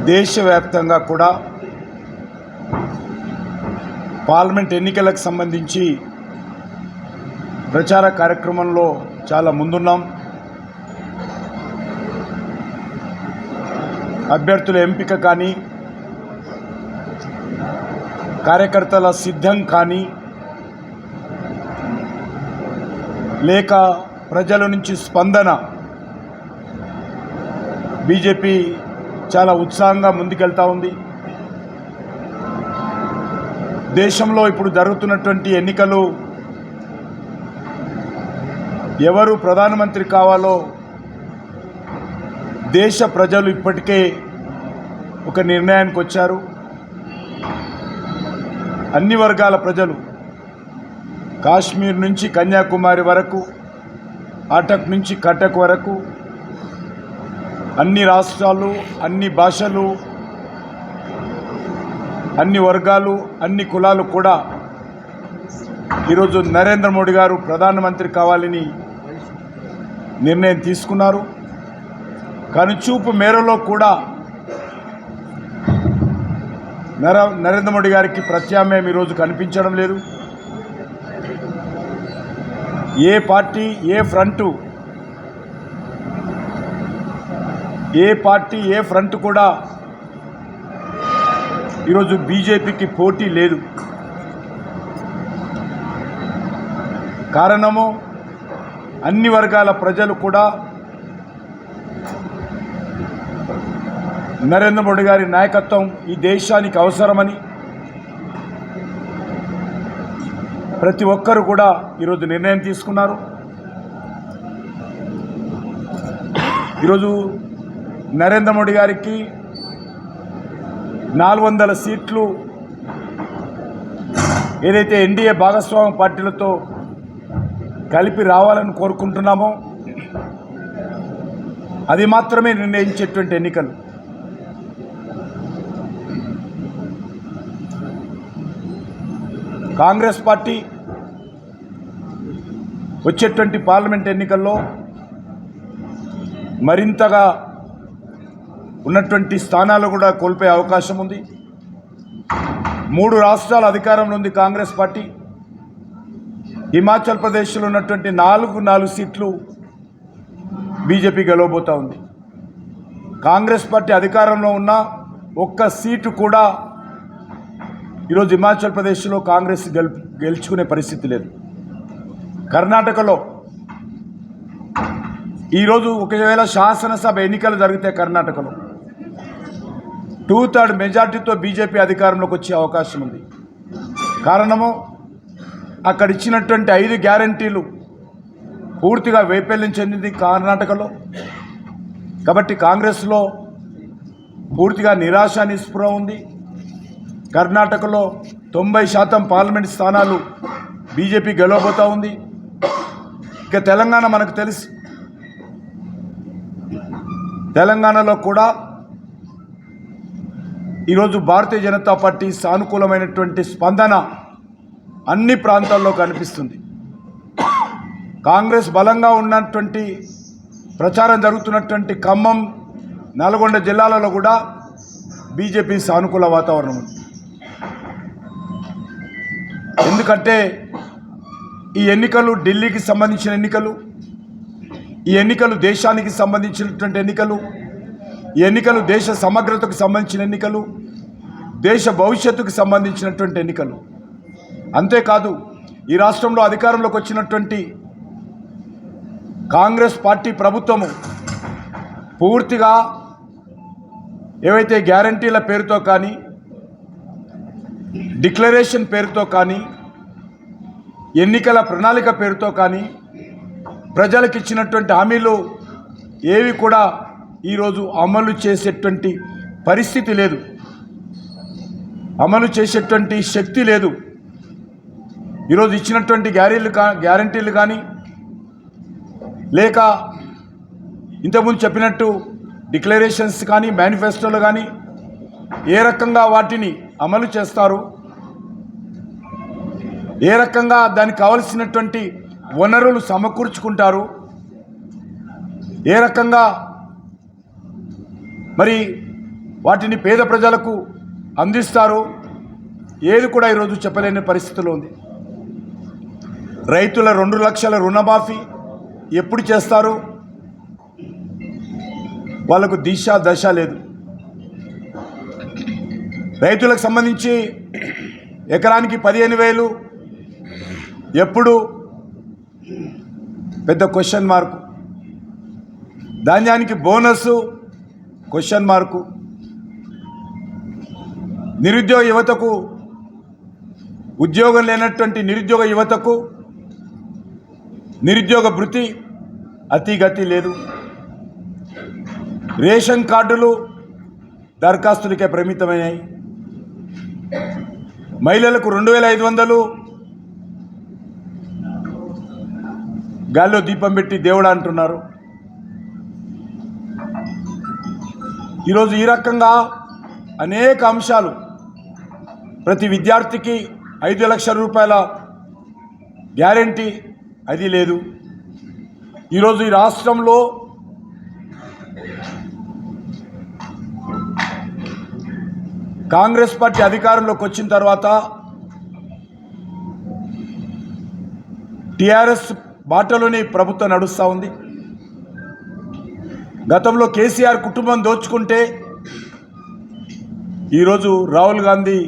దేశవ్యాప్తంగా కూడా పార్లమెంట్ ఎన్నికలకు సంబంధించి ప్రచార కార్యక్రమంలో చాలా ముందున్నాం. అభ్యర్థుల ఎంపిక కానీ, కార్యకర్తల సిద్ధం కానీ, లేక ప్రజల నుంచి స్పందన, బీజేపీ చాలా ఉత్సాహంగా ముందుకెళ్తా ఉంది. దేశంలో ఇప్పుడు జరుగుతున్నటువంటి ఎన్నికలు ఎవరు ప్రధానమంత్రి కావాలో దేశ ప్రజలు ఇప్పటికే ఒక నిర్ణయానికి వచ్చారు. అన్ని వర్గాల ప్రజలు, కాశ్మీర్ నుంచి కన్యాకుమారి వరకు, అటక్ నుంచి కటక్ వరకు, అన్ని రాష్ట్రాలు, అన్ని భాషలు, అన్ని వర్గాలు, అన్ని కులాలు కూడా ఈరోజు నరేంద్ర మోడీ గారు ప్రధానమంత్రి కావాలని నిర్ణయం తీసుకున్నారు. కనుచూపు మేరలో కూడా నరేంద్ర మోడీ గారికి ప్రత్యామ్నాయం ఈరోజు కనిపించడం లేదు. ఏ పార్టీ, ఏ ఫ్రంట్ కూడా ఈరోజు బీజేపీకి పోటీ లేదు. కారణము, అన్ని వర్గాల ప్రజలు కూడా నరేంద్ర మోడీ గారి నాయకత్వం ఈ దేశానికి అవసరమని ప్రతి ఒక్కరు కూడా ఈరోజు నిర్ణయం తీసుకున్నారు. ఈరోజు నరేంద్ర మోడీ గారికి 400 సీట్లు ఏదైతే ఎన్డీఏ భాగస్వామ్య పార్టీలతో కలిపి రావాలని కోరుకుంటున్నామో అది మాత్రమే నిర్ణయించేటువంటి ఎన్నికలు. కాంగ్రెస్ పార్టీ వచ్చేటువంటి పార్లమెంట్ ఎన్నికల్లో మరింతగా ఉన్నటువంటి స్థానాలు కూడా కోల్పోయే అవకాశం ఉంది. 3 రాష్ట్రాల అధికారంలో ఉంది కాంగ్రెస్ పార్టీ. హిమాచల్ ప్రదేశ్లో ఉన్నటువంటి 4 సీట్లు బీజేపీ గెలవబోతూ ఉంది. కాంగ్రెస్ పార్టీ అధికారంలో ఉన్న ఒక్క సీటు కూడా ఈరోజు హిమాచల్ ప్రదేశ్లో కాంగ్రెస్ గెలుచుకునే పరిస్థితి లేదు. కర్ణాటకలో ఈరోజు ఒకవేళ శాసనసభ ఎన్నికలు జరిగితే కర్ణాటకలో 2/3 మెజార్టీతో బీజేపీ అధికారంలోకి వచ్చే అవకాశం ఉంది. కారణము, అక్కడ ఇచ్చినటువంటి 5 గ్యారంటీలు పూర్తిగా వైఫల్యం చెందింది కర్ణాటకలో. కాబట్టి కాంగ్రెస్లో పూర్తిగా నిరాశ నిస్పృహ ఉంది. కర్ణాటకలో 90% పార్లమెంట్ స్థానాలు బీజేపీ గెలవబోతూ ఉంది. ఇక తెలంగాణ మనకు తెలుసు. తెలంగాణలో కూడా ఈరోజు భారతీయ జనతా పార్టీ సానుకూలమైనటువంటి స్పందన అన్ని ప్రాంతాల్లో కనిపిస్తుంది. కాంగ్రెస్ బలంగా ఉన్నటువంటి ప్రచారం జరుగుతున్నటువంటి ఖమ్మం, నల్గొండ జిల్లాలలో కూడా బీజేపీ సానుకూల వాతావరణం ఉంది. ఎందుకంటే ఈ ఎన్నికలు ఢిల్లీకి సంబంధించిన ఎన్నికలు, ఈ ఎన్నికలు దేశానికి సంబంధించినటువంటి ఎన్నికలు, ఈ ఎన్నికలు దేశ సమగ్రతకు సంబంధించిన ఎన్నికలు, దేశ భవిష్యత్తుకు సంబంధించినటువంటి ఎన్నికలు. అంతేకాదు, ఈ రాష్ట్రంలో అధికారంలోకి వచ్చినటువంటి కాంగ్రెస్ పార్టీ ప్రభుత్వము పూర్తిగా ఏవైతే గ్యారంటీల పేరుతో కానీ, డిక్లరేషన్ పేరుతో కానీ, ఎన్నికల ప్రణాళిక పేరుతో కానీ ప్రజలకు ఇచ్చినటువంటి హామీలు ఏవి కూడా ఈరోజు అమలు చేసేటువంటి పరిస్థితి లేదు, అమలు చేసేటువంటి శక్తి లేదు. ఈరోజు ఇచ్చినటువంటి గ్యారంటీలు కానీ, లేక ఇంతకుముందు చెప్పినట్టు డిక్లరేషన్స్ కానీ, మేనిఫెస్టోలు కానీ ఏ రకంగా వాటిని అమలు చేస్తారు, ఏ రకంగా దానికి కావలసినటువంటి వనరులు సమకూర్చుకుంటారు, ఏ రకంగా మరి వాటిని పేద ప్రజలకు అందిస్తారో ఏది కూడా ఈరోజు చెప్పలేని పరిస్థితిలో ఉంది. రైతుల 2 లక్షల రుణమాఫీ ఎప్పుడు చేస్తారు? వాళ్ళకు దిశ దశ లేదు. రైతులకు సంబంధించి ఎకరానికి 15,000 ఎప్పుడు? పెద్ద క్వశ్చన్ మార్కు. ధాన్యానికి బోనస్ క్వశ్చన్ మార్కు. నిరుద్యోగ యువతకు, ఉద్యోగం లేనటువంటి నిరుద్యోగ యువతకు నిరుద్యోగ భృతి అతిగతి లేదు. రేషన్ కార్డులు దరఖాస్తులకే పరిమితమైనాయి. మహిళలకు 2,500 గాల్లో దీపం పెట్టి దేవుడా అంటున్నారు. ఈరోజు ఈ రకంగా అనేక అంశాలు. ప్రతి విద్యార్థికి 5 లక్షల రూపాయల గ్యారెంటీ, అది లేదు. ఈరోజు ఈ రాష్ట్రంలో కాంగ్రెస్ పార్టీ అధికారంలోకి వచ్చిన తర్వాత టీఆర్ఎస్ బాటలోనే ప్రభుత్వం నడుస్తూ ఉంది. గతంలో కేసీఆర్ కుటుంబం దోచుకుంటే ఈరోజు రాహుల్ గాంధీ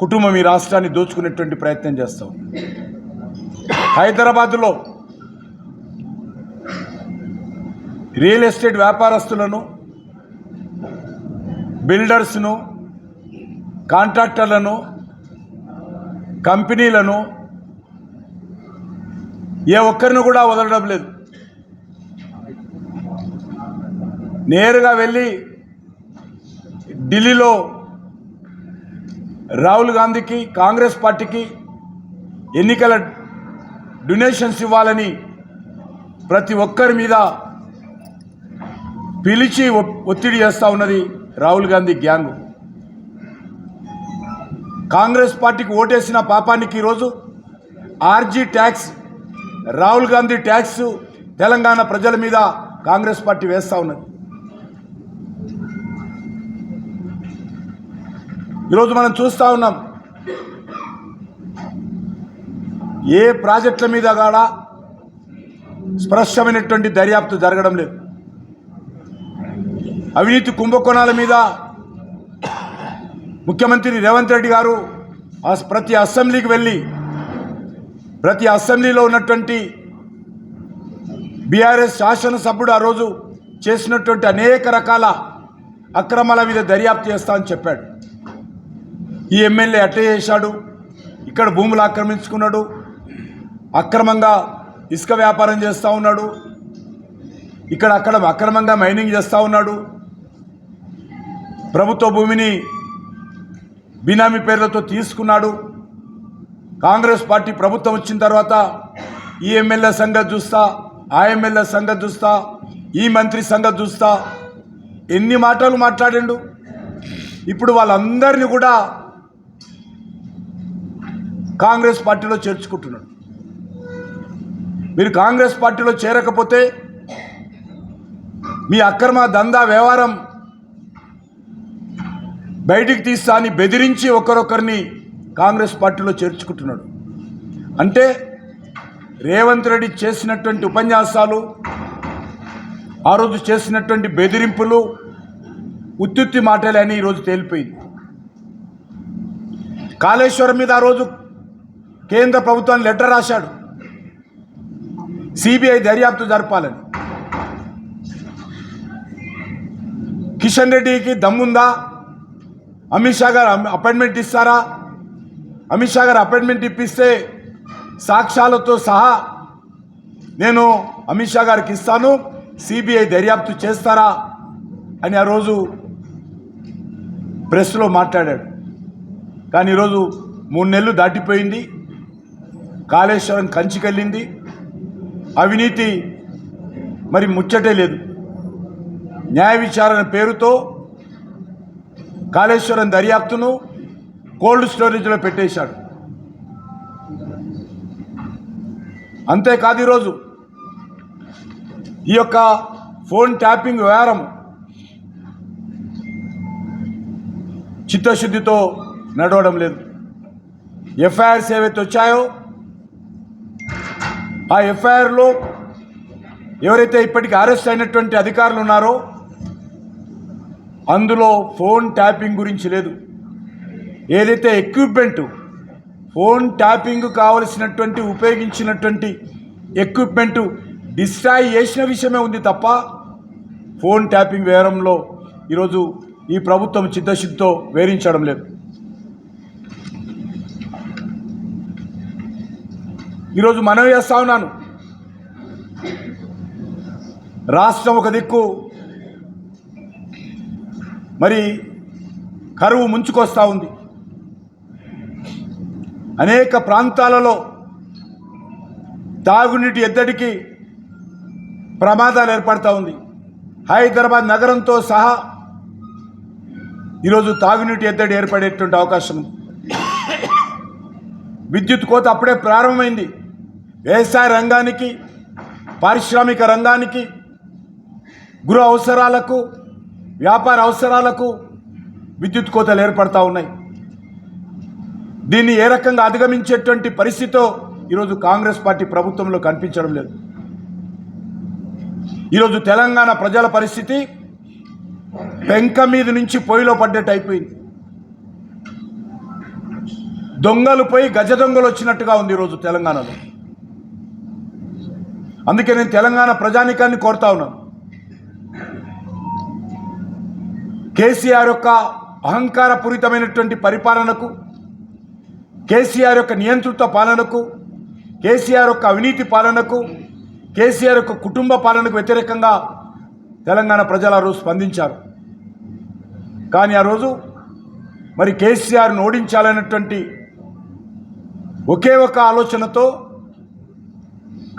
కుటుంబం ఈ రాష్ట్రాన్ని దోచుకునేటువంటి ప్రయత్నం చేస్తాం. హైదరాబాదులో రియల్ ఎస్టేట్ వ్యాపారస్తులను, బిల్డర్స్ను, కాంట్రాక్టర్లను, కంపెనీలను ఏ ఒక్కరిని కూడా వదలడం లేదు. నేరుగా వెళ్ళి ఢిల్లీలో రాహుల్ గాంధీకి, కాంగ్రెస్ పార్టీకి ఎన్నికల డొనేషన్స్ ఇవ్వాలని ప్రతి ఒక్కరి మీద పిలిచి ఒత్తిడి చేస్తూ ఉన్నది రాహుల్ గాంధీ గ్యాంగు. కాంగ్రెస్ పార్టీకి ఓటేసిన పాపానికి ఈరోజు RG tax, Rahul Gandhi tax Telangana ప్రజల మీద కాంగ్రెస్ పార్టీ వేస్తూ ఉన్నది. ఈరోజు మనం చూస్తూ ఉన్నాం, ఏ ప్రాజెక్టుల మీద కూడా స్పష్టమైనటువంటి దర్యాప్తు జరగడం లేదు. అవినీతి కుంభకోణాల మీద ముఖ్యమంత్రి రేవంత్ రెడ్డి గారు ప్రతి అసెంబ్లీకి వెళ్ళి ప్రతి అసెంబ్లీలో ఉన్నటువంటి బీఆర్ఎస్ శాసనసభ్యుడు ఆ రోజు చేసినటువంటి అనేక రకాల అక్రమాల మీద దర్యాప్తు చేస్తామని చెప్పాడు. ఈ ఎమ్మెల్యే అట్టే చేశాడు, ఇక్కడ భూములు ఆక్రమించుకున్నాడు, అక్రమంగా ఇసుక వ్యాపారం చేస్తూ ఉన్నాడు, ఇక్కడ అక్కడ అక్రమంగా మైనింగ్ చేస్తూ ఉన్నాడు, ప్రభుత్వ భూమిని బినామీ పేర్లతో తీసుకున్నాడు. కాంగ్రెస్ పార్టీ ప్రభుత్వం వచ్చిన తర్వాత ఈ ఎమ్మెల్యే సంగతి చూస్తా, ఆ ఎమ్మెల్యే సంగతి చూస్తా, ఈ మంత్రి సంగతి చూస్తా, ఎన్ని మాటలు మాట్లాడిండు. ఇప్పుడు వాళ్ళందరినీ కూడా కాంగ్రెస్ పార్టీలో చేర్చుకుంటున్నాడు. మీరు కాంగ్రెస్ పార్టీలో చేరకపోతే మీ అక్రమ దందా వ్యవహారం బయటికి తీస్తా అని బెదిరించి ఒకరొకరిని కాంగ్రెస్ పార్టీలో చేర్చుకుంటున్నాడు. అంటే రేవంత్ రెడ్డి చేసినటువంటి ఉపన్యాసాలు, ఆ రోజు చేసినటువంటి బెదిరింపులు ఉత్తుత్తి మాటలే అని ఈరోజు తేలిపోయింది. కాళేశ్వరం మీద ఆ రోజు కేంద్ర ప్రభుత్వాన్ని లెటర్ రాశాడు, సిబిఐ దర్యాప్తు జరపాలని. కిషన్ రెడ్డికి దమ్ముందా? అమిత్ షా గారు అపాయింట్మెంట్ ఇస్తారా? అమిత్ షా గారు అపాయింట్మెంట్ ఇప్పిస్తే సాక్ష్యాలతో సహా నేను అమిత్ షా గారికి ఇస్తాను, సిబిఐ దర్యాప్తు చేస్తారా అని ఆ రోజు ప్రెస్లో మాట్లాడాడు. కానీ ఈరోజు 3 నెలలు దాటిపోయింది, కాళేశ్వరం కంచికెళ్ళింది, అవినీతి మరి ముచ్చటే లేదు. న్యాయ విచారణ పేరుతో కాళేశ్వరం దర్యాప్తును కోల్డ్ స్టోరేజ్లో పెట్టేశాడు. అంతేకాదు ఈరోజు ఈ యొక్క ఫోన్ ట్యాపింగ్ వ్యవహారం చిత్తశుద్ధితో నడవడం లేదు. ఎఫ్ఐఆర్స్ ఏవైతే వచ్చాయో ఆ ఎఫ్ఐఆర్లో ఎవరైతే ఇప్పటికీ అరెస్ట్ అయినటువంటి అధికారులు ఉన్నారో అందులో ఫోన్ ట్యాపింగ్ గురించి లేదు. ఏదైతే ఎక్విప్మెంటు ఫోన్ ట్యాపింగ్ కావలసినటువంటి ఉపయోగించినటువంటి ఎక్విప్మెంటు డిస్ట్రాయ్ చేసిన విషయమే ఉంది తప్ప ఫోన్ ట్యాపింగ్ వేరంలో ఈరోజు ఈ ప్రభుత్వం చిత్తశుద్ధితో వేరించడం లేదు. ఈరోజు మనవి చేస్తా ఉన్నాను, రాష్ట్రం ఒక దిక్కు మరి కరువు ముంచుకొస్తూ ఉంది. అనేక ప్రాంతాలలో తాగునీటి ఎద్దడికి ప్రమాదాలు ఏర్పడుతూ ఉంది. హైదరాబాద్ నగరంతో సహా ఈరోజు తాగునీటి ఎద్దడి ఏర్పడేటువంటి అవకాశం ఉంది. విద్యుత్ కోత అప్పుడే ప్రారంభమైంది. వ్యవసాయ రంగానికి, పారిశ్రామిక రంగానికి, గృహ అవసరాలకు, వ్యాపార అవసరాలకు విద్యుత్ కోతలు ఏర్పడతా ఉన్నాయి. దీన్ని ఏ రకంగా అధిగమించేటువంటి పరిస్థితితో ఈరోజు కాంగ్రెస్ పార్టీ ప్రభుత్వంలో కనిపించడం లేదు. ఈరోజు తెలంగాణ ప్రజల పరిస్థితి పెంక మీద నుంచి పొయ్యిలో పడ్డట్టు అయిపోయింది. దొంగలు పోయి గజ దొంగలు వచ్చినట్టుగా ఉంది ఈరోజు తెలంగాణలో. అందుకే నేను తెలంగాణ ప్రజానీకాన్ని కోరుతా ఉన్నాను, కేసీఆర్ యొక్క అహంకారపూరితమైనటువంటి పరిపాలనకు, కేసీఆర్ యొక్క నియంతృత్వ పాలనకు, కేసీఆర్ యొక్క అవినీతి పాలనకు, కేసీఆర్ యొక్క కుటుంబ పాలనకు వ్యతిరేకంగా తెలంగాణ ప్రజలు ఆ రోజు స్పందించారు. కానీ ఆ రోజు మరి కేసీఆర్ను ఓడించాలన్నటువంటి ఒకే ఒక ఆలోచనతో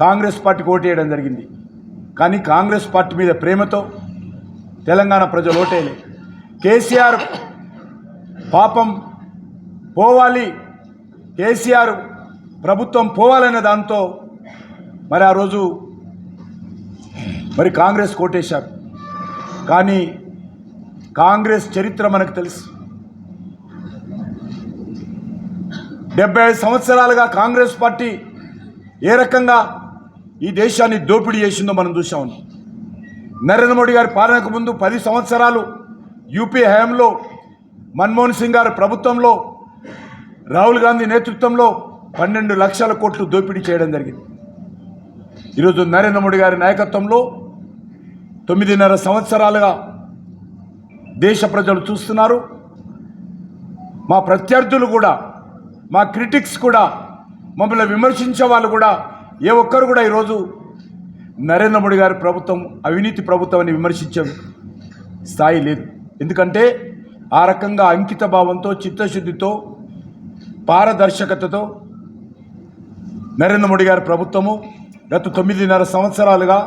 కాంగ్రెస్ పార్టీకి ఓటేయడం జరిగింది. కానీ కాంగ్రెస్ పార్టీ మీద ప్రేమతో తెలంగాణ ప్రజలు ఓటేయలే. కేసీఆర్ పాపం పోవాలి, కేసీఆర్ ప్రభుత్వం పోవాలనే దాంతో మరి ఆ రోజు మరి కాంగ్రెస్ కోటేశారు. కానీ కాంగ్రెస్ చరిత్ర మనకు తెలుసు. 75 సంవత్సరాలుగా కాంగ్రెస్ పార్టీ ఏ రకంగా ఈ దేశాన్ని దోపిడీ చేసిందో మనం చూసాం. నరేంద్ర మోడీ గారి పాలనకు ముందు 10 సంవత్సరాలు యూపీ హయాంలో, మన్మోహన్ సింగ్ గారి ప్రభుత్వంలో, రాహుల్ గాంధీ నేతృత్వంలో 12 లక్షల కోట్లు దోపిడీ చేయడం జరిగింది. ఈరోజు నరేంద్ర మోడీ గారి నాయకత్వంలో 9.5 సంవత్సరాలుగా దేశ ప్రజలు చూస్తున్నారు. మా ప్రత్యర్థులు కూడా, మా క్రిటిక్స్ కూడా, మమ్మల్ని విమర్శించే వాళ్ళు కూడా ఏ ఒక్కరు కూడా ఈరోజు నరేంద్ర మోడీ గారి ప్రభుత్వం అవినీతి ప్రభుత్వం అని విమర్శించే స్థాయి లేదు. ఎందుకంటే ఆ రకంగా అంకిత భావంతో, చిత్తశుద్ధితో, పారదర్శకతతో నరేంద్ర మోడీ గారి ప్రభుత్వము గత 9.5 సంవత్సరాలుగా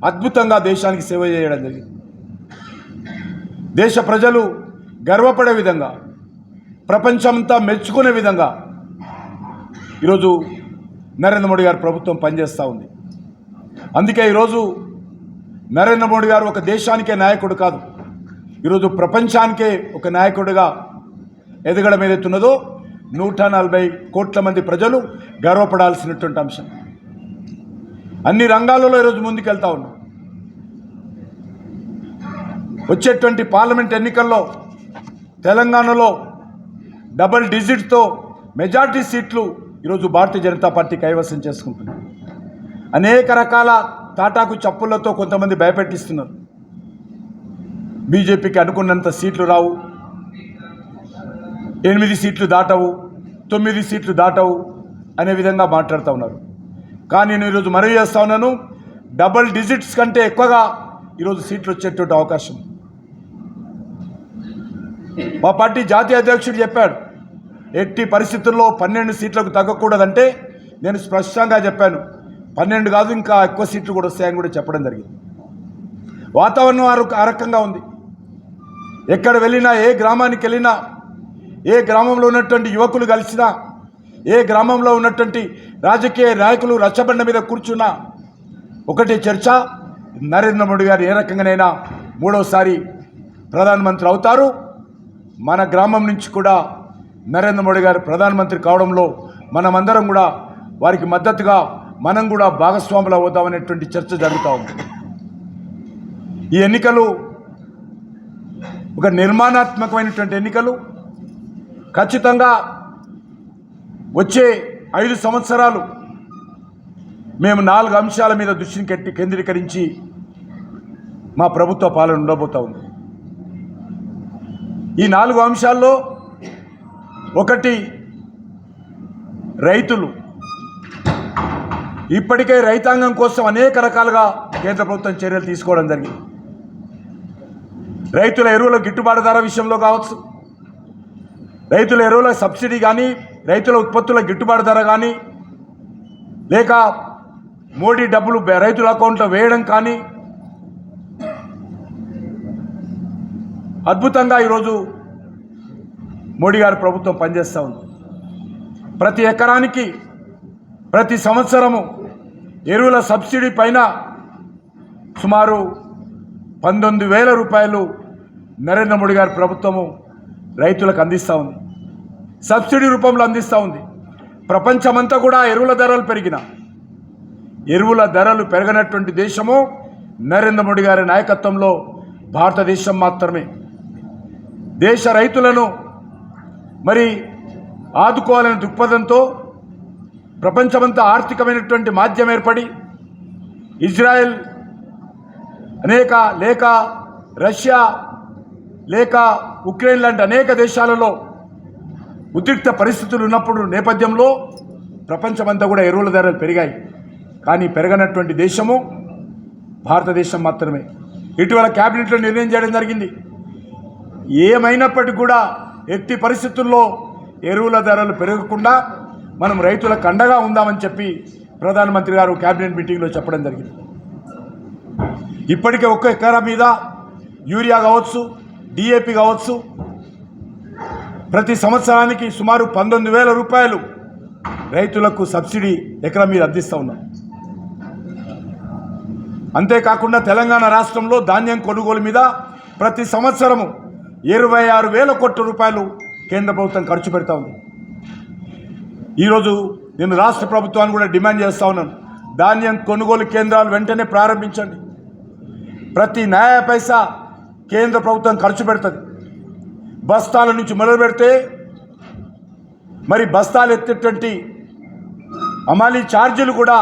అద్భుతంగా దేశానికి సేవ చేయడం జరిగింది. దేశ ప్రజలు గర్వపడే విధంగా, ప్రపంచమంతా మెచ్చుకునే విధంగా ఈరోజు నరేంద్ర మోడీ గారి ప్రభుత్వం పనిచేస్తూ ఉంది. అందుకే ఈరోజు నరేంద్ర మోడీ గారు ఒక దేశానికే నాయకుడు కాదు, ఈరోజు ప్రపంచానికే ఒక నాయకుడిగా ఎదగడం ఏదైతున్నదో 140 కోట్ల మంది ప్రజలు గర్వపడాల్సినటువంటి అంశం. అన్ని రంగాలలో ఈరోజు ముందుకెళ్తా ఉన్నాం. వచ్చేటువంటి పార్లమెంట్ ఎన్నికల్లో తెలంగాణలో డబుల్ డిజిట్తో మెజార్టీ సీట్లు ఈరోజు భారతీయ జనతా పార్టీ కైవసం చేసుకుంటుంది. అనేక రకాల తాటాకు చప్పులతో కొంతమంది భయపెట్టిస్తున్నారు. బీజేపీకి అనుకున్నంత సీట్లు రావు, 8 సీట్లు దాటవు, 9 సీట్లు దాటవు అనే విధంగా మాట్లాడుతూ ఉన్నారు. కానీ నేను ఈరోజు మనవి చేస్తా ఉన్నాను, డబుల్ డిజిట్స్ కంటే ఎక్కువగా ఈరోజు సీట్లు వచ్చేటువంటి అవకాశం. మా పార్టీ జాతీయ అధ్యక్షుడు చెప్పాడు, ఎట్టి పరిస్థితుల్లో 12 సీట్లకు తగ్గకూడదంటే నేను స్పష్టంగా చెప్పాను, 12 కాదు ఇంకా ఎక్కువ సీట్లు కూడా వస్తాయని కూడా చెప్పడం జరిగింది. వాతావరణం ఆ రకంగా ఉంది. ఎక్కడ వెళ్ళినా, ఏ గ్రామానికి వెళ్ళినా, ఏ గ్రామంలో ఉన్నటువంటి యువకులు కలిసినా, ఏ గ్రామంలో ఉన్నటువంటి రాజకీయ నాయకులు రచ్చబండ మీద కూర్చున్నా ఒకటే చర్చ, నరేంద్ర మోడీ గారు ఏ రకంగానైనా 3వసారి ప్రధానమంత్రి అవుతారు, మన గ్రామం నుంచి కూడా నరేంద్ర మోడీ గారు ప్రధానమంత్రి కావడంలో మనమందరం కూడా వారికి మద్దతుగా మనం కూడా భాగస్వాములు అవుతామనేటువంటి చర్చ జరుగుతూ ఉంది. ఈ ఎన్నికలు ఒక నిర్మాణాత్మకమైనటువంటి ఎన్నికలు. ఖచ్చితంగా వచ్చే 5 సంవత్సరాలు మేము 4 అంశాల మీద దృష్టిని కేంద్రీకరించి మా ప్రభుత్వ పాలన ఉండబోతూ ఉంది. ఈ 4 అంశాల్లో ఒకటి రైతులు. ఇప్పటికే రైతాంగం కోసం అనేక రకాలుగా కేంద్ర ప్రభుత్వం చర్యలు తీసుకోవడం జరిగింది. రైతుల ఎరువుల గిట్టుబాటు ధర విషయంలో కావచ్చు, రైతుల ఎరువుల సబ్సిడీ కానీ, రైతుల ఉత్పత్తుల గిట్టుబాటు ధర కానీ, లేక మోడీ డబ్బులు రైతుల అకౌంట్లో వేయడం కానీ, అద్భుతంగా ఈరోజు మోడీ గారి ప్రభుత్వం పనిచేస్తూ ఉంది. ప్రతి ఎకరానికి ప్రతి సంవత్సరము ఎరువుల సబ్సిడీ పైన సుమారు 19,000 రూపాయలు నరేంద్ర మోడీ గారి ప్రభుత్వము రైతులకు అందిస్తూ ఉంది. సబ్సిడీ రూపంలో అందిస్తూ ఉంది. ప్రపంచమంతా కూడా ఎరువుల ధరలు పెరగనటువంటి దేశము నరేంద్ర మోడీ గారి నాయకత్వంలో భారతదేశం మాత్రమే. దేశ రైతులను మరి ఆదుకోవాలనే దృక్పథంతో ప్రపంచమంతా ఆర్థికమైనటువంటి మాధ్యం ఏర్పడి ఇజ్రాయెల్ లేక రష్యా లేక ఉక్రెయిన్ లాంటి అనేక దేశాలలో ఉద్రిక్త పరిస్థితులు ఉన్నప్పుడు నేపథ్యంలో ప్రపంచమంతా కూడా ఎరువుల ధరలు పెరిగాయి. కానీ పెరగనటువంటి దేశము భారతదేశం మాత్రమే. ఇటీవల క్యాబినెట్లో నిర్ణయం చేయడం జరిగింది. ఏమైనప్పటికీ కూడా ఎట్టి పరిస్థితుల్లో ఎరువుల ధరలు పెరగకుండా మనం రైతులకు అండగా ఉందామని చెప్పి ప్రధానమంత్రి గారు క్యాబినెట్ మీటింగ్లో చెప్పడం జరిగింది. ఇప్పటికే ఒక్క ఎకరా మీద యూరియా కావచ్చు, డిఏపి కావచ్చు, ప్రతి సంవత్సరానికి సుమారు 19,000 రూపాయలు రైతులకు సబ్సిడీ ఎకరా మీద అందిస్తూ ఉన్నాం. అంతేకాకుండా తెలంగాణ రాష్ట్రంలో ధాన్యం కొనుగోలు మీద ప్రతి సంవత్సరము 26,000 కోట్ల రూపాయలు కేంద్ర ప్రభుత్వం ఖర్చు పెడతా ఉంది. ఈరోజు నేను రాష్ట్ర ప్రభుత్వాన్ని కూడా డిమాండ్ చేస్తూ ఉన్నాను, ధాన్యం కొనుగోలు కేంద్రాలు వెంటనే ప్రారంభించండి. ప్రతి న్యాయ పైసా కేంద్ర ప్రభుత్వం ఖర్చు పెడుతుంది. బస్తాల నుంచి మొదలు పెడితే మరి బస్తాలు ఎత్తేటువంటి అమాలీ ఛార్జీలు కూడా,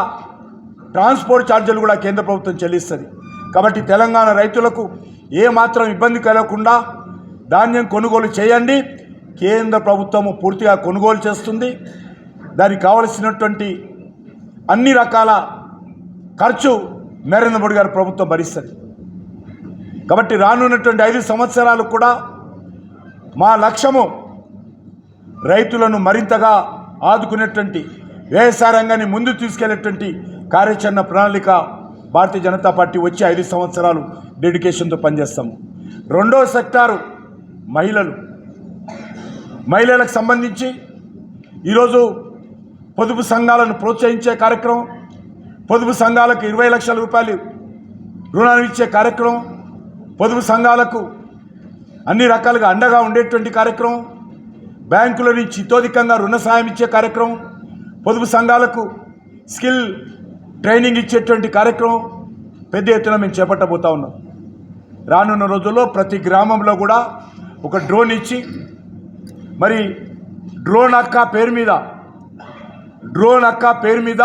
ట్రాన్స్పోర్ట్ ఛార్జీలు కూడా కేంద్ర ప్రభుత్వం చెల్లిస్తుంది. కాబట్టి తెలంగాణ రైతులకు ఏమాత్రం ఇబ్బంది కలగకుండా ధాన్యం కొనుగోలు చేయండి. కేంద్ర ప్రభుత్వము పూర్తిగా కొనుగోలు చేస్తుంది. దానికి కావలసినటువంటి అన్ని రకాల ఖర్చు నరేంద్ర మోడీ గారి ప్రభుత్వం భరిస్తుంది. కాబట్టి రానున్నటువంటి 5 సంవత్సరాలు కూడా మా లక్ష్యము రైతులను మరింతగా ఆదుకునేటువంటి, వ్యవసాయ రంగాన్ని ముందు తీసుకెళ్లేటువంటి కార్యాచరణ ప్రణాళిక భారతీయ జనతా పార్టీ వచ్చి 5 సంవత్సరాలు డెడికేషన్తో పనిచేస్తాము. రెండో సెక్టారు మహిళలకు సంబంధించి ఈరోజు పొదుపు సంఘాలను ప్రోత్సహించే కార్యక్రమం, పొదుపు సంఘాలకు 20 లక్షల రూపాయలు రుణాలు ఇచ్చే కార్యక్రమం, పొదుపు సంఘాలకు అన్ని రకాలుగా అండగా ఉండేటువంటి కార్యక్రమం, బ్యాంకుల నుంచి ఇతోధికంగా రుణ సాయం ఇచ్చే కార్యక్రమం, పొదుపు సంఘాలకు స్కిల్ ట్రైనింగ్ ఇచ్చేటువంటి కార్యక్రమం పెద్ద ఎత్తున మేము చేపట్టబోతా ఉన్నాం. రానున్న రోజుల్లో ప్రతి గ్రామంలో కూడా ఒక డ్రోన్ ఇచ్చి, మరి డ్రోన్ అక్క పేరు మీద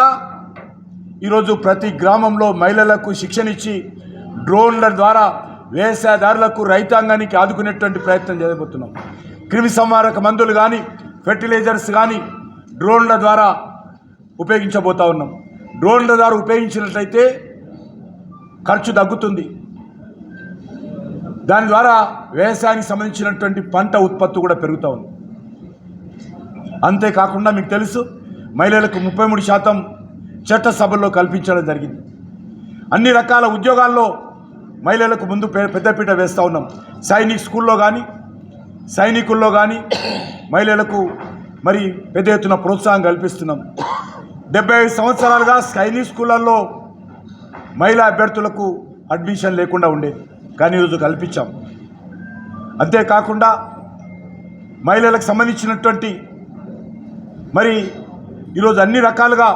ఈరోజు ప్రతి గ్రామంలో మహిళలకు శిక్షణ ఇచ్చి డ్రోన్ల ద్వారా వ్యవసాయదారులకు, రైతాంగానికి ఆదుకునేటువంటి ప్రయత్నం చేయబోతున్నాం. క్రిమి సంహారక మందులు కానీ, ఫెర్టిలైజర్స్ కానీ డ్రోన్ల ద్వారా ఉపయోగించబోతా ఉన్నాం. డ్రోన్ల ద్వారా ఉపయోగించినట్లయితే ఖర్చు తగ్గుతుంది. దాని ద్వారా వ్యవసాయానికి సంబంధించినటువంటి పంట ఉత్పత్తి కూడా పెరుగుతూ ఉంది. అంతేకాకుండా మీకు తెలుసు, మహిళలకు 33% చట్టసభల్లో కల్పించడం జరిగింది. అన్ని రకాల ఉద్యోగాల్లో మహిళలకు ముందు పెద్దపీట వేస్తూ ఉన్నాం. సైనికుల్లో కానీ మహిళలకు మరి పెద్ద ఎత్తున ప్రోత్సాహం కల్పిస్తున్నాం. 75 సంవత్సరాలుగా సైనిక్ స్కూళ్ళల్లో మహిళా అభ్యర్థులకు అడ్మిషన్ లేకుండా ఉండేది, కానీ ఈరోజు కల్పించాం. అంతేకాకుండా మహిళలకు సంబంధించినటువంటి మరి ఈరోజు అన్ని రకాలుగా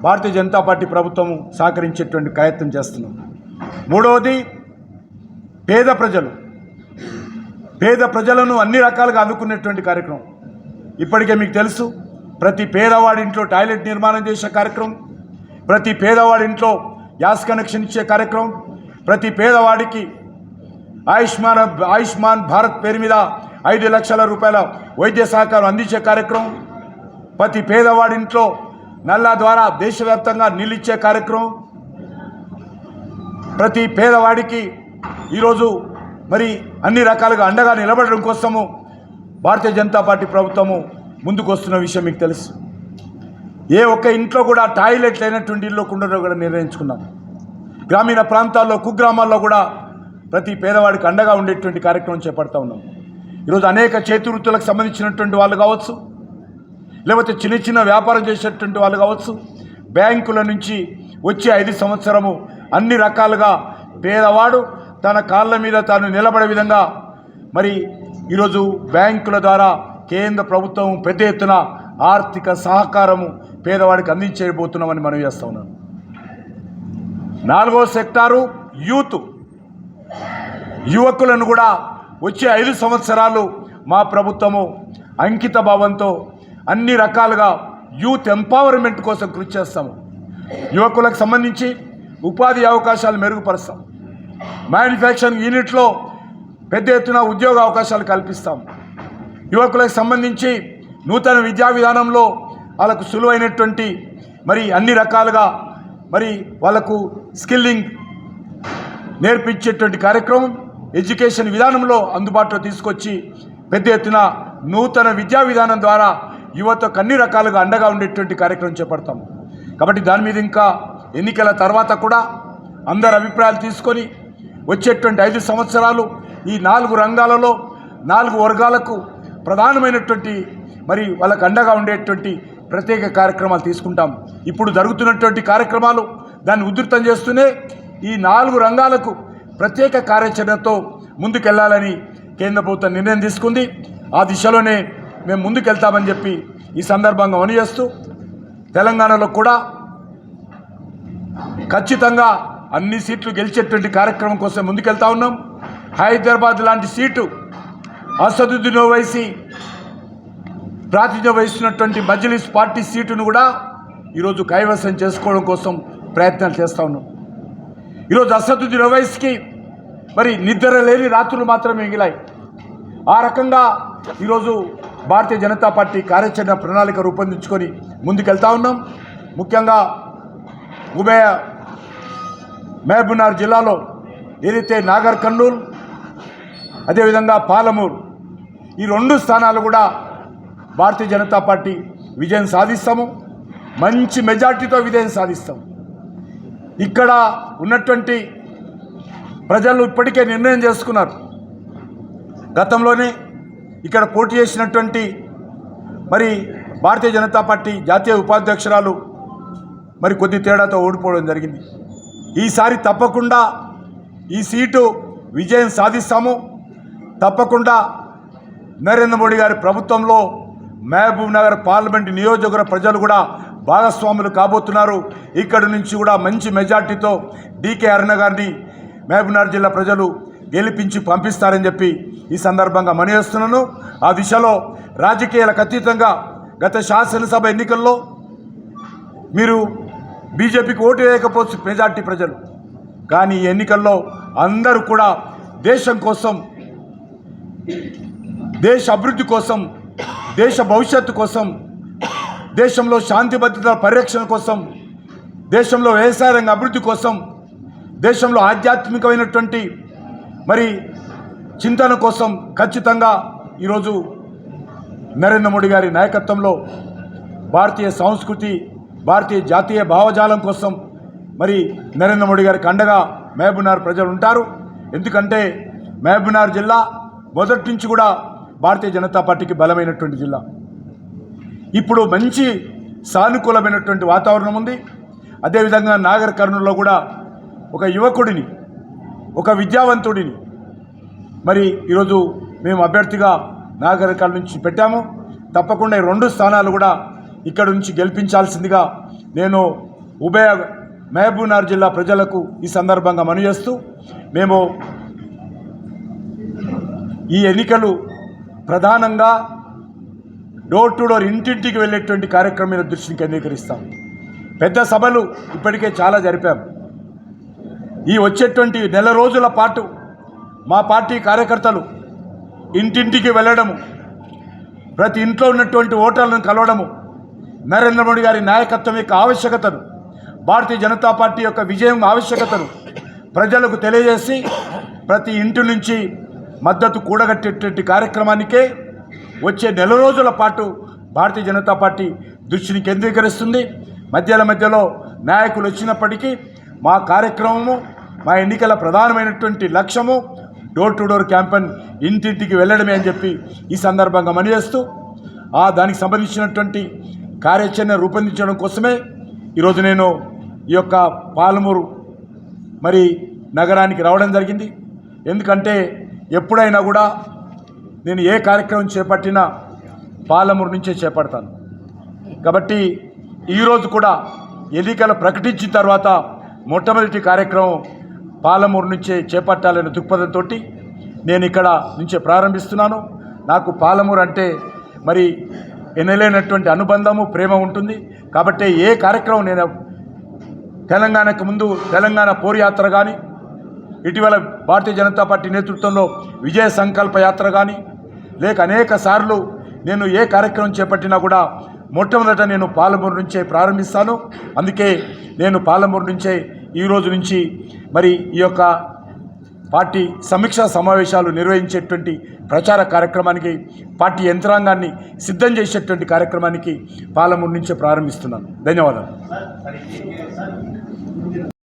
భారతీయ జనతా పార్టీ ప్రభుత్వం సహకరించేటువంటి ప్రయత్నం చేస్తున్నాం. మూడవది పేద ప్రజలను అన్ని రకాలుగా ఆదుకునేటువంటి కార్యక్రమం. ఇప్పటికే మీకు తెలుసు, ప్రతి పేదవాడి ఇంట్లో టాయిలెట్ నిర్మాణం చేసే కార్యక్రమం, ప్రతి పేదవాడి ఇంట్లో గ్యాస్ కనెక్షన్ ఇచ్చే కార్యక్రమం, ప్రతి పేదవాడికి ఆయుష్మాన్ భారత్ పేరు మీద 5 లక్షల రూపాయల వైద్య సహకారం అందించే కార్యక్రమం, ప్రతి పేదవాడి ఇంట్లో నల్లా ద్వారా దేశవ్యాప్తంగా నీళ్ళు ఇచ్చే కార్యక్రమం, ప్రతి పేదవాడికి ఈరోజు మరి అన్ని రకాలుగా అండగా నిలబడడం కోసము భారతీయ జనతా పార్టీ ప్రభుత్వము ముందుకు వస్తున్న విషయం మీకు తెలుసు. ఏ ఒక్క ఇంట్లో కూడా టాయిలెట్ లేనటువంటి ఇల్లు ఉండడం కూడా నిర్ణయించుకున్నాం. గ్రామీణ ప్రాంతాల్లో కుగ్రామాల్లో కూడా ప్రతి పేదవాడికి అండగా ఉండేటువంటి కార్యక్రమం చేపడతా ఉన్నాం. ఈరోజు అనేక చేతి వృత్తులకు సంబంధించినటువంటి వాళ్ళు కావచ్చు, లేకపోతే చిన్న వ్యాపారం చేసేటువంటి వాళ్ళు కావచ్చు, బ్యాంకుల నుంచి వచ్చే 5 సంవత్సరము అన్ని రకాలుగా పేదవాడు తన కాళ్ళ మీద తాను నిలబడే విధంగా మరి ఈరోజు బ్యాంకుల ద్వారా కేంద్ర ప్రభుత్వం పెద్ద ఎత్తున ఆర్థిక సహకారము పేదవాడికి అందించబోతున్నామని మనం చేస్తూ ఉన్నాను. 4వ సెక్టారు యువకులను కూడా వచ్చే 5 సంవత్సరాలు మా ప్రభుత్వము అంకిత భావంతో అన్ని రకాలుగా యూత్ ఎంపవర్మెంట్ కోసం కృషి చేస్తాము. యువకులకు సంబంధించి ఉపాధి అవకాశాలు మెరుగుపరుస్తాం. మ్యానుఫ్యాక్చరింగ్ యూనిట్లో పెద్ద ఎత్తున ఉద్యోగ అవకాశాలు కల్పిస్తాం. యువకులకు సంబంధించి నూతన విద్యా విధానంలో వాళ్ళకు సులువైనటువంటి మరి అన్ని రకాలుగా మరి వాళ్ళకు స్కిల్లింగ్ నేర్పించేటువంటి కార్యక్రమం ఎడ్యుకేషన్ విధానంలో అందుబాటులో తీసుకొచ్చి పెద్ద ఎత్తున నూతన విద్యా విధానం ద్వారా యువతకు అన్ని రకాలుగా అండగా ఉండేటువంటి కార్యక్రమం చేపడతాం. కాబట్టి దాని మీద ఇంకా ఎన్నికల తర్వాత కూడా అందరి అభిప్రాయాలు తీసుకొని వచ్చేటువంటి 5 సంవత్సరాలు ఈ 4 రంగాలలో 4 వర్గాలకు ప్రధానమైనటువంటి మరి వాళ్ళకు అండగా ఉండేటువంటి ప్రత్యేక కార్యక్రమాలు తీసుకుంటాం. ఇప్పుడు జరుగుతున్నటువంటి కార్యక్రమాలు దాన్ని ఉధృతం చేస్తూనే ఈ 4 రంగాలకు ప్రత్యేక కార్యాచరణతో ముందుకెళ్లాలని కేంద్ర ప్రభుత్వం నిర్ణయం తీసుకుంది. ఆ దిశలోనే మేము ముందుకెళ్తామని చెప్పి ఈ సందర్భంగా వనిచేస్తూ తెలంగాణలో కూడా ఖచ్చితంగా అన్ని సీట్లు గెలిచేటువంటి కార్యక్రమం కోసం ముందుకెళ్తా ఉన్నాం. హైదరాబాద్ లాంటి సీటు అసదుద్దీన్ ఓవైసీ ప్రాతినిధ్యం వహిస్తున్నటువంటి మజ్లిస్ పార్టీ సీటును కూడా ఈరోజు కైవసం చేసుకోవడం కోసం ప్రయత్నాలు చేస్తూ ఉన్నాం. ఈరోజు అసదుద్దీన్ ఓవైసీకి మరి నిద్ర లేని రాత్రులు మాత్రమే మిగిలాయి. ఆ రకంగా ఈరోజు భారతీయ జనతా పార్టీ కార్యాచరణ ప్రణాళిక రూపొందించుకొని ముందుకెళ్తా ఉన్నాం. ముఖ్యంగా ఉభయ మహబూబ్నగర్ జిల్లాలో ఏదైతే నాగర్ కర్నూల్ అదేవిధంగా పాలమూరు ఈ 2 స్థానాలు కూడా భారతీయ జనతా పార్టీ విజయం సాధిస్తాము. మంచి మెజార్టీతో విజయం సాధిస్తాం. ఇక్కడ ఉన్నటువంటి ప్రజలు ఇప్పటికే నిర్ణయం చేసుకున్నారు. గతంలోనే ఇక్కడ పోటీ చేసినటువంటి మరి భారతీయ జనతా పార్టీ జాతీయ ఉపాధ్యక్షురాలు మరి కొద్ది తేడాతో ఓడిపోవడం జరిగింది. ఈసారి తప్పకుండా ఈ సీటు విజయం సాధిస్తాము. తప్పకుండా నరేంద్ర మోడీ గారి ప్రభుత్వంలో మహబూబ్ నగర్ పార్లమెంటు నియోజకవర్గ ప్రజలు కూడా భాగస్వాములు కాబోతున్నారు. ఇక్కడి నుంచి కూడా మంచి మెజార్టీతో డీకే అరుణ గారిని మహబూబ్నగర్ జిల్లా ప్రజలు గెలిపించి పంపిస్తారని చెప్పి ఈ సందర్భంగా మనయేస్తున్నాను. ఆ దిశలో రాజకీయాలకు అతీతంగా గత శాసనసభ ఎన్నికల్లో మీరు బీజేపీకి ఓటు వేయకపోవచ్చు మెజార్టీ ప్రజలు, కానీ ఈ ఎన్నికల్లో అందరూ కూడా దేశం కోసం, దేశ అభివృద్ధి కోసం, దేశ భవిష్యత్తు కోసం, దేశంలో శాంతి భద్రతల పరిరక్షణ కోసం, దేశంలో వ్యవసాయ రంగ అభివృద్ధి కోసం, దేశంలో ఆధ్యాత్మికమైనటువంటి మరి చింతన కోసం ఖచ్చితంగా ఈరోజు నరేంద్ర మోడీ గారి నాయకత్వంలో భారతీయ సంస్కృతి, భారతీయ జాతీయ భావజాలం కోసం మరి నరేంద్ర మోడీ గారికి అండగా మహబూబ్నగర్ ప్రజలు ఉంటారు. ఎందుకంటే మహబూబ్నగర్ జిల్లా మొదటి నుంచి కూడా భారతీయ జనతా పార్టీకి బలమైనటువంటి జిల్లా. ఇప్పుడు మంచి సానుకూలమైనటువంటి వాతావరణం ఉంది. అదేవిధంగా నాగర్ కర్నూలులో కూడా ఒక యువకుడిని, ఒక విద్యావంతుడిని మరి ఈరోజు మేము అభ్యర్థిగా నాగరికాల నుంచి పెట్టాము. తప్పకుండా ఈ 2 స్థానాలు కూడా ఇక్కడ నుంచి గెలిపించాల్సిందిగా నేను ఉభయ మహబూబ్నగర్ జిల్లా ప్రజలకు ఈ సందర్భంగా మనవి చేస్తూ, మేము ఈ ఎన్నికలు ప్రధానంగా డోర్ టు డోర్ ఇంటింటికి వెళ్ళేటువంటి కార్యక్రమం మీద దృష్టిని కేంద్రీకరిస్తాం. పెద్ద సభలు ఇప్పటికే చాలా జరిపాము. ఈ వచ్చేటువంటి నెల రోజుల పాటు మా పార్టీ కార్యకర్తలు ఇంటింటికి వెళ్ళడము, ప్రతి ఇంట్లో ఉన్నటువంటి ఓటర్లను కలవడము, నరేంద్ర మోడీ గారి నాయకత్వం యొక్క ఆవశ్యకతను, భారతీయ జనతా పార్టీ యొక్క విజయం ఆవశ్యకతను ప్రజలకు తెలియజేసి ప్రతి ఇంటి నుంచి మద్దతు కూడగట్టేటువంటి కార్యక్రమానికే వచ్చే నెల రోజుల పాటు భారతీయ జనతా పార్టీ దృష్టిని కేంద్రీకరిస్తుంది. మధ్యలో నాయకులు వచ్చినప్పటికీ మా కార్యక్రమము, మా ఎన్నికల ప్రధానమైనటువంటి లక్ష్యము డోర్ టు డోర్ క్యాంపెయిన్, ఇంటింటికి వెళ్ళడమే అని చెప్పి ఈ సందర్భంగా మనవి చేస్తూ, దానికి సంబంధించినటువంటి కార్యాచరణ రూపొందించడం కోసమే ఈరోజు నేను ఈ యొక్క పాలమూరు నగరానికి రావడం జరిగింది. ఎందుకంటే ఎప్పుడైనా కూడా నేను ఏ కార్యక్రమం చేపట్టినా పాలమూరు నుంచే చేపడతాను. కాబట్టి ఈరోజు కూడా ఎన్నికలు ప్రకటించిన తర్వాత మొట్టమొదటి కార్యక్రమం పాలమూరు నుంచే చేపట్టాలనే దృక్పథంతో నేను ఇక్కడ నుంచే ప్రారంభిస్తున్నాను. నాకు పాలమూరు అంటే ఎనలేనటువంటి అనుబంధము, ప్రేమ ఉంటుంది. కాబట్టి ఏ కార్యక్రమం నేను తెలంగాణకు ముందు తెలంగాణ పోరుయాత్ర కానీ, ఇటీవల భారతీయ జనతా పార్టీ నేతృత్వంలో విజయ సంకల్ప యాత్ర కానీ, లేక అనేక సార్లు నేను ఏ కార్యక్రమం చేపట్టినా కూడా మొట్టమొదట నేను పాలమూరు నుంచే ప్రారంభిస్తాను. అందుకే నేను పాలమూరు నుంచే ఈరోజు నుంచి ఈ యొక్క పార్టీ సమీక్షా సమావేశాలు నిర్వహించేటువంటి ప్రచార కార్యక్రమానికి, పార్టీ యంత్రాంగాన్ని సిద్ధం చేసేటువంటి కార్యక్రమానికి పాలమూరు నుంచే ప్రారంభిస్తున్నాను. ధన్యవాదాలు.